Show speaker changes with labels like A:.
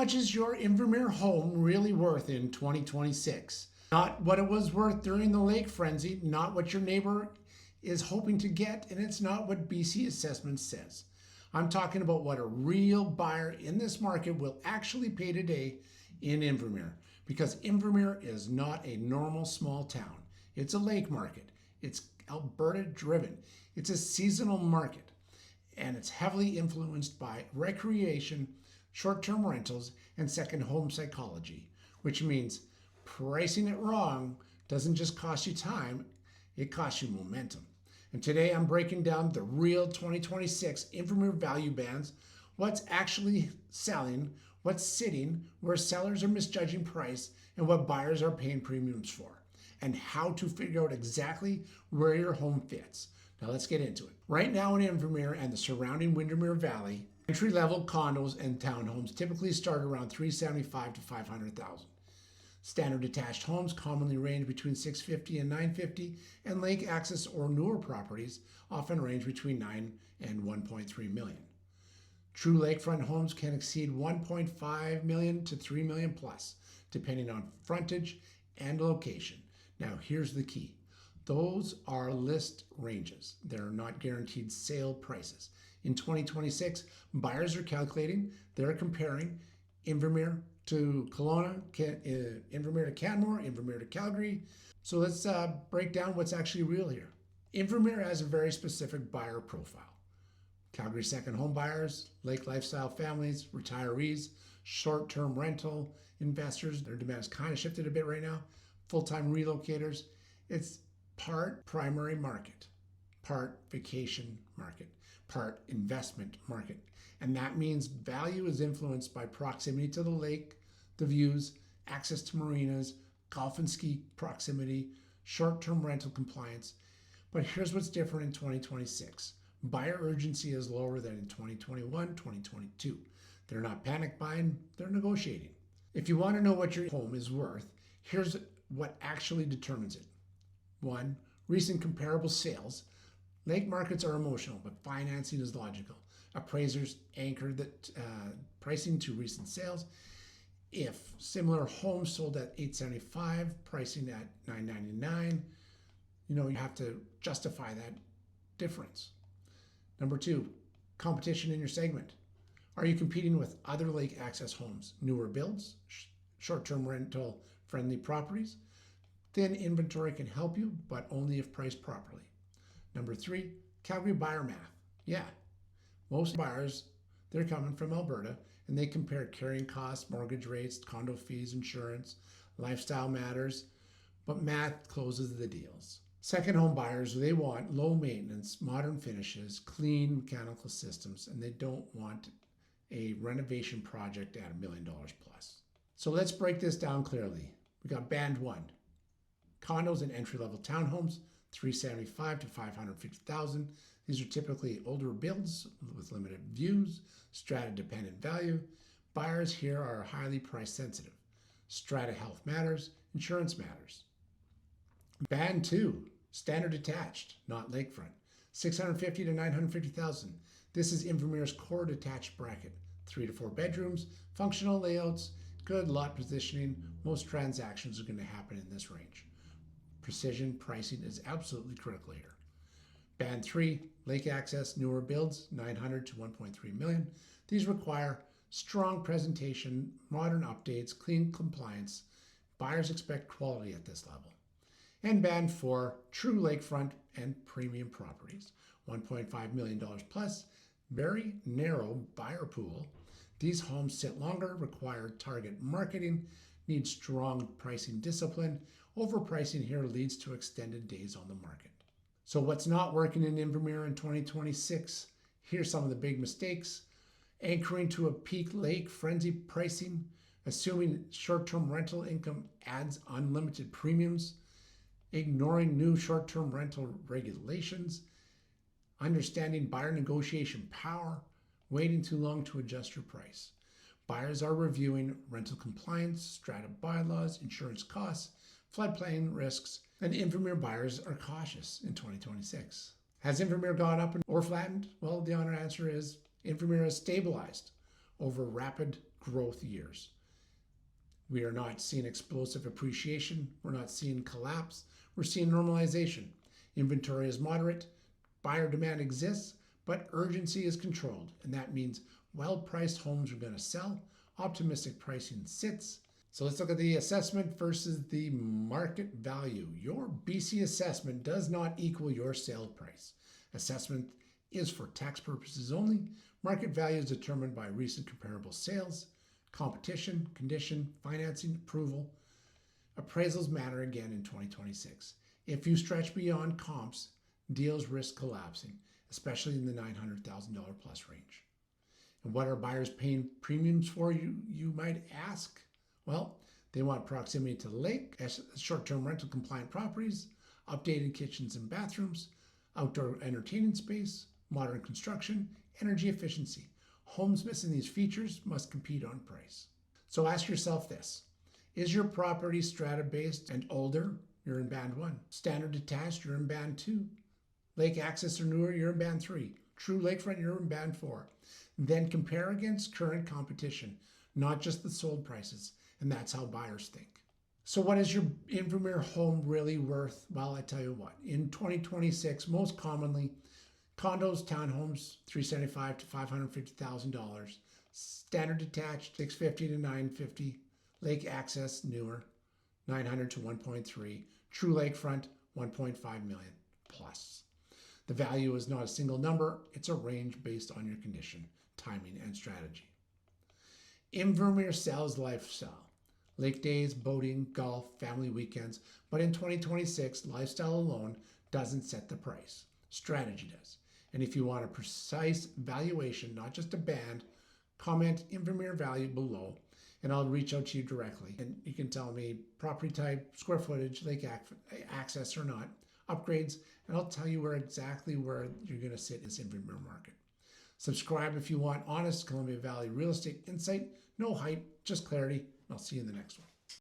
A: much is your Invermere home really worth in 2026? Not what it was worth during the lake frenzy, not what your neighbor is hoping to get, and it's not what BC Assessment says. I'm talking about what a real buyer in this market will actually pay today in Invermere, because Invermere is not a normal small town. It's a lake market. It's Alberta driven. It's a seasonal market, and it's heavily influenced by recreation, short-term rentals, and second home psychology, which means pricing it wrong doesn't just cost you time, it costs you momentum. And today I'm breaking down the real 2026 Invermere value bands, what's actually selling, what's sitting, where sellers are misjudging price, and what buyers are paying premiums for, and how to figure out exactly where your home fits. Now let's get into it. Right now in Invermere and the surrounding Windermere Valley, entry-level condos and townhomes typically start around $375,000 to $500,000. Standard detached homes commonly range between $650,000 and $950,000, and lake access or newer properties often range between $9 and $1.3 million. True lakefront homes can exceed $1.5 million to $3 million plus, depending on frontage and location. Now here's the key. Those are list ranges. They're not guaranteed sale prices. In 2026, buyers are calculating, they're comparing Invermere to Kelowna, Invermere to Canmore, Invermere to Calgary. So let's break down what's actually real here. Invermere has a very specific buyer profile. Calgary second home buyers, lake lifestyle families, retirees, short-term rental investors. Their demand has kind of shifted a bit right now. Full-time relocators. It's part primary market, part vacation market, part investment market. And that means value is influenced by proximity to the lake, the views, access to marinas, golf and ski proximity, short-term rental compliance. But here's what's different in 2026. Buyer urgency is lower than in 2021, 2022. They're not panic buying, they're negotiating. If you want to know what your home is worth, here's what actually determines it. 1, recent comparable sales. Lake markets are emotional, but financing is logical. Appraisers anchor that pricing to recent sales. If similar homes sold at $875, pricing at $999, you have to justify that difference. Number 2, competition in your segment. Are you competing with other lake access homes, newer builds, short-term rental friendly properties? Thin inventory can help you, but only if priced properly. Number 3, Calgary buyer math. Yeah, most buyers, they're coming from Alberta, and they compare carrying costs, mortgage rates, condo fees, insurance, lifestyle matters, but math closes the deals. Second home buyers, they want low maintenance, modern finishes, clean mechanical systems, and they don't want a renovation project at $1 million plus. So let's break this down clearly. We got band 1, condos and entry-level townhomes, $375,000 to $550,000. These are typically older builds with limited views, strata-dependent value. Buyers here are highly price sensitive. Strata health matters, insurance matters. Band 2, standard detached, not lakefront, $650,000 to $950,000. This is Invermere's core detached bracket. 3 to 4 bedrooms, functional layouts, good lot positioning. Most transactions are going to happen in this range. Precision pricing is absolutely critical here. Band 3, lake access, newer builds, $900,000 to $1.3 million. These require strong presentation, modern updates, clean compliance. Buyers expect quality at this level. And band 4, true lakefront and premium properties, $1.5 million plus, very narrow buyer pool. These homes sit longer, require target marketing, need strong pricing discipline. Overpricing here leads to extended days on the market. So what's not working in Invermere in 2026? Here's some of the big mistakes. Anchoring to a peak lake frenzy pricing, assuming short-term rental income adds unlimited premiums, ignoring new short-term rental regulations, understanding buyer negotiation power, waiting too long to adjust your price. Buyers are reviewing rental compliance, strata bylaws, insurance costs, floodplain risks, and Invermere buyers are cautious in 2026. Has Invermere gone up or flattened? Well, the honest answer is Invermere has stabilized. over rapid growth years. We are not seeing explosive appreciation. We're not seeing collapse. We're seeing normalization. Inventory is moderate. Buyer demand exists, but urgency is controlled. And that means well-priced homes are going to sell. Optimistic pricing sits. So let's look at the assessment versus the market value. Your BC assessment does not equal your sale price. Assessment is for tax purposes only. Market value is determined by recent comparable sales, competition, condition, financing, approval. Appraisals matter again in 2026. If you stretch beyond comps, deals risk collapsing, especially in the $900,000 plus range. And what are buyers paying premiums for, you might ask? Well, they want proximity to the lake, short-term rental compliant properties, updated kitchens and bathrooms, outdoor entertaining space, modern construction, energy efficiency. Homes missing these features must compete on price. So ask yourself this: is your property strata-based and older? You're in band 1. Standard detached, you're in band 2. Lake access or newer, you're in band 3. True lakefront, you're in band 4. Then compare against current competition, not just the sold prices. And that's how buyers think. So what is your Invermere home really worth? Well, I tell you what, in 2026, most commonly, condos, townhomes, $375,000 to $550,000. Standard detached, $650,000 to $950,000. Lake access, newer, $900,000 to $1.3. True lakefront, $1.5 million plus. The value is not a single number. It's a range based on your condition, timing, and strategy. Invermere sells lifestyle. Lake days, boating, golf, family weekends. But in 2026, lifestyle alone doesn't set the price. Strategy does. And if you want a precise valuation, not just a band, comment Invermere value below, and I'll reach out to you directly. And you can tell me property type, square footage, lake access or not, upgrades, and I'll tell you exactly where you're going to sit in this Invermere market. Subscribe if you want honest Columbia Valley real estate insight. No hype, just clarity. I'll see you in the next one.